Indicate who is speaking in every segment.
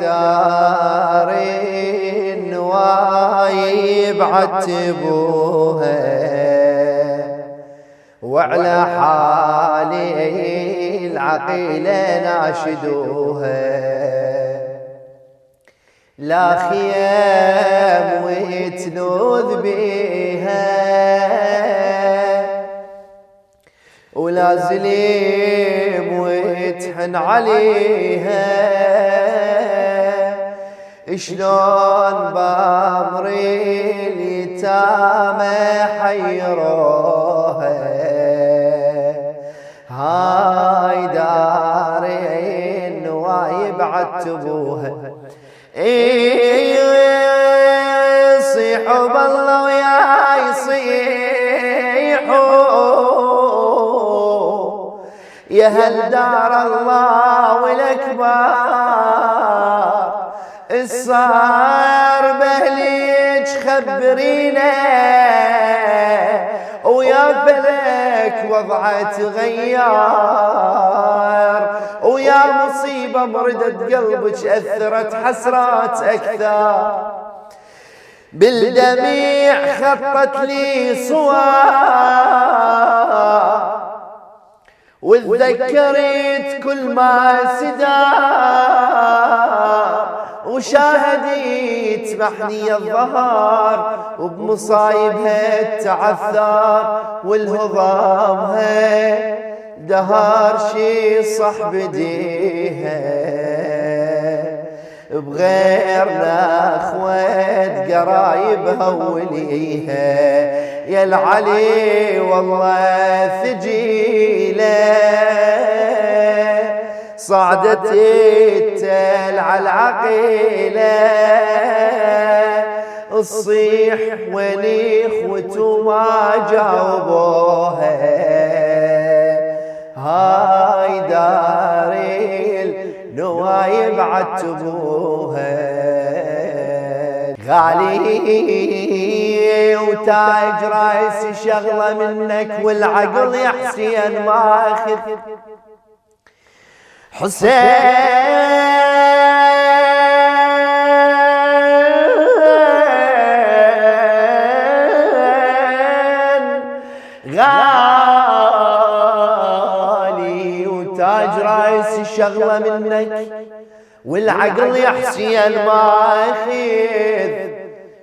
Speaker 1: دار النوايب عتبوها وعلى حالي العقيلة ناشدوها لا خيام ويتلوذ بيها ولا زليم ويتحن عليها شلون بامري اليتامى حيروها هاي دار النوايب عتبوها يصيحوا بالله ويا يصيحوا يا هل دار الله والاكبر الصار بهليج خبرينا ويا فلك وضعه تغير ويا مصيبة بردت قلبك أثرت حسرات أكثر بالدميع خطت لي صور وتذكرت كل ما سدار وشاهديت محني الظهر وبمصايبها التعثر والهضامها دهار شي صح بديها بغيرنا اخوات قرايبها وليها يا العلي والله ثجيله صعدت التل على العقيله الصيح والاخوة ما جاوبوها هاي دار النوايب عتبوها غالي وتاج رايسي شغلة منك والعقل يا حسين ماخذ غالي وتاج رايسي شغلة منك والعقل يا حسين ماخذ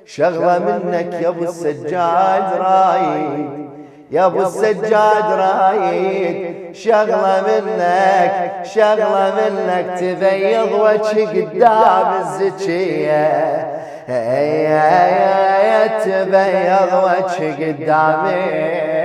Speaker 1: شغلة منك يا ابو السجاد رايد يا ابو السجاد رايد شغلة منك تبيض وجهك قدام الزكية تبيض وجهك قدامي